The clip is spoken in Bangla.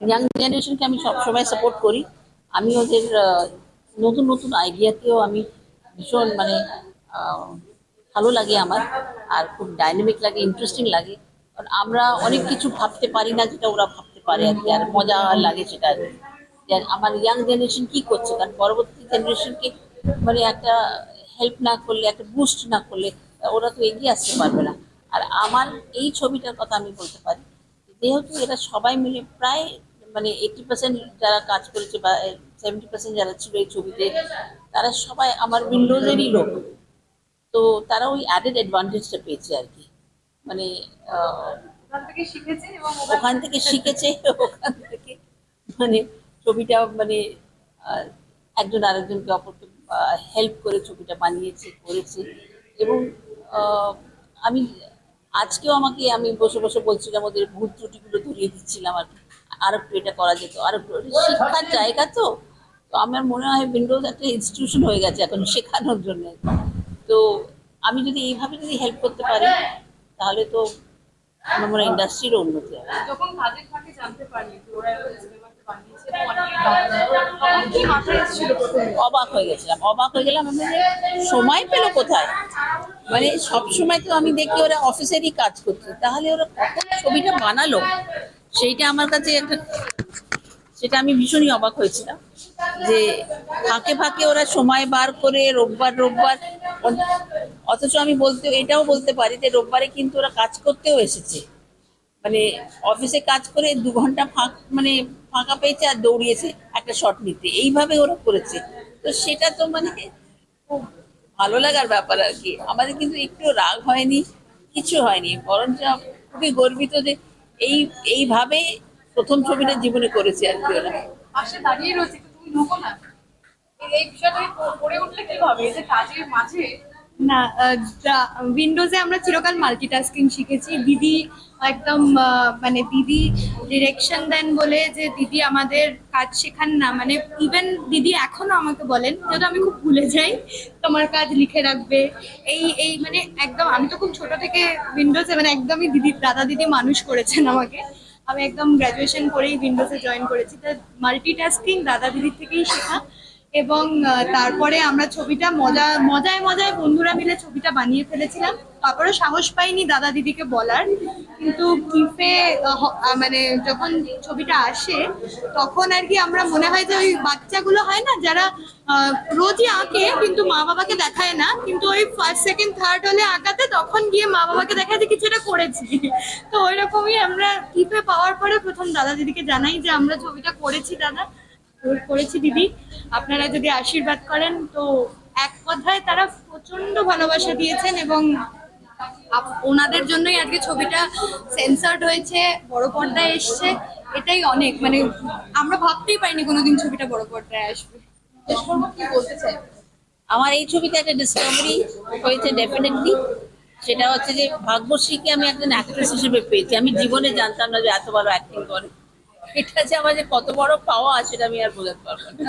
ইয়াং জেনারেশনকে আমি সবসময় সাপোর্ট করি। আমি ওদের নতুন নতুন আইডিয়াকেও আমি ভীষণ মানে আহ, ভালো লাগে আমার। আর খুব ডাইনামিক লাগে, ইন্টারেস্টিং লাগে। কারণ আমরা অনেক কিছু ভাবতে পারি না যেটা ওরা ভাবতে পারে আর কি, আর মজা লাগে সেটা আর কি। যে আমার ইয়াং জেনারেশন কি করছে, কারণ পরবর্তী জেনারেশনকে মানে একটা হেল্প না করলে, একটা বুস্ট না করলে ওরা তো এগিয়ে আসতে পারবে না। আর আমার এই ছবিটার কথা আমি বলতে পারি, যেহেতু এরা সবাই মিলে প্রায় মানে 80% যারা কাজ করেছে বা 70% যারা ছিল এই ছবিতে, তারা সবাই আমার উইন্ডোজেরই লোক। তো তারা ওই অ্যাডেড অ্যাডভান্টেজটা পেয়েছে আর কি। মানে আহ, ওখান থেকে শিখেছে এবং ওখান থেকে শিখেছে। ওখান থেকে মানে ছবিটা মানে আহ, একজন আরেকজনকে অপরকে হেল্প করে ছবিটা বানিয়েছে, করেছে। এবং আহ, আমি আজকেও আমাকে আমি বসে বসে বলছিলাম, ওদের ভুল ত্রুটিগুলো ধরিয়ে দিচ্ছিলাম আর কি। আর একটু এটা করা যেত, আর একটু শিক্ষার জায়গা তো। তো আমার মনে হয় উইন্ডোজ একটা ইনস্টিটিউশন হয়ে গেছে এখন শেখানোর জন্য। তো আমি যদি এইভাবে যদি হেল্প করতে পারি, তাহলে তো আমার মনে হয় ইন্ডাস্ট্রিরও উন্নতি হবে। যখন কাজের ফাঁকে জানতে পারলি যে ওরা এরকম সিনেমাটা বানিয়েছে এবং অনেকেই বানিয়েছে, তখন কি মাথায় এসেছিল প্রথমে? অবাক হয়ে গেছিলাম, অবাক হয়ে গেলাম আমি যে সময় পেলো কোথায়। মানে সব সময় তো আমি দেখি ওরা অফিসেরই কাজ করছে, তাহলে ওরা কখন ছবিটা বানালো, সেইটা আমার কাছে একটা, সেটা আমি ভীষণই অবাক হয়েছিলাম। যে ফাঁকে ফাঁকে ওরা সময় বার করে রোববার রোববার, অথচ আমি এটাও বলতে পারি যে রোববারে কিন্তু ওরা কাজ করতেও এসেছে। মানে অফিসে কাজ করে 2 ঘন্টা মানে ফাঁকা পেয়েছে আর দৌড়িয়েছে একটা শট নিতে, এইভাবে ওরা করেছে। তো সেটা তো মানে খুব ভালো লাগার ব্যাপার আর কি। আমাদের কিন্তু একটু রাগ হয়নি, কিছু হয়নি, বরঞ্চ খুবই গর্বিত যে এই এইভাবে প্রথম ছবিটা জীবনে করেছে আর কি ওরা। পাশে দাঁড়িয়ে রয়েছে কিন্তু তুমি ঢোকো না, এই বিষয়টাকে করে উঠলে কিভাবে এই যে কাজের মাঝে? না, উইন্ডোজে আমরা চিরকাল মাল্টিটাস্কিং শিখেছি। দিদি একদম মানে দিদি ডিরেকশন দেন বলে, যে দিদি আমাদের কাজ শেখান না, মানে ইভেন দিদি এখনো আমাকে বলেন, যেহেতু আমি খুব ভুলে যাই, তোমার কাজ লিখে রাখবে। এই এই মানে একদম, আমি তো খুব ছোট থেকে উইন্ডোজে মানে একদমই দিদি দাদা দিদি মানুষ করেছেন আমাকে। আমি একদম গ্র্যাজুয়েশন করেই উইন্ডোজে জয়েন করেছি, তো মাল্টিটাস্কিং দাদা দিদির থেকেই শেখা। এবং তারপরে আমরা ছবিটা মজায় মজায় বন্ধুরা মিলে ছবিটা বানিয়ে ফেলেছিলাম। তারপরে সাহস পাইনি দাদা দিদিকে বলার, কিন্তু ক্লিপে মানে যখন ছবিটা আসে, তখন আর কি আমরা মনে হয় যে ওই বাচ্চাগুলো হয় না যারা রোজই আঁকে কিন্তু মা বাবাকে দেখায় না, কিন্তু ওই ফার্স্ট সেকেন্ড থার্ড হলে আঁকাতে, তখন গিয়ে মা বাবাকে দেখায় যে কিছু একটা করেছি। তো ওইরকমই আমরা ক্লিপে পাওয়ার পরে প্রথম দাদা দিদিকে জানাই যে আমরা ছবিটা করেছি দাদা, করেছি দিদি, আপনারা যদি আশীর্বাদ করেন। তো এক কথায় তারা প্রচন্ড ভালোবাসা দিয়েছেন, এবং ওনাদের জন্যই আজকে ছবিটা সেন্সর্ড হয়েছে, বড় পর্দায় এসছে। এটাই অনেক, মানে আমরা ভাবতেই পারিনি কোনোদিন ছবিটা বড় পর্দায় আসবে। শেষ করবো, কি বলতে চাই? আমার এই ছবিতে একটা ডিসকভারি হয়েছে ডেফিনেটলি। সেটা হচ্ছে যে ভাগ্যশ্রীকে আমি একজন অ্যাক্ট্রেস হিসেবে পেয়েছি। আমি জীবনে জানতাম না যে এত ভালো অ্যাক্টিং করে। এটা যে আমার যে কত বড় পাওয়া সেটা আমি আর বোঝাতে পারবো না।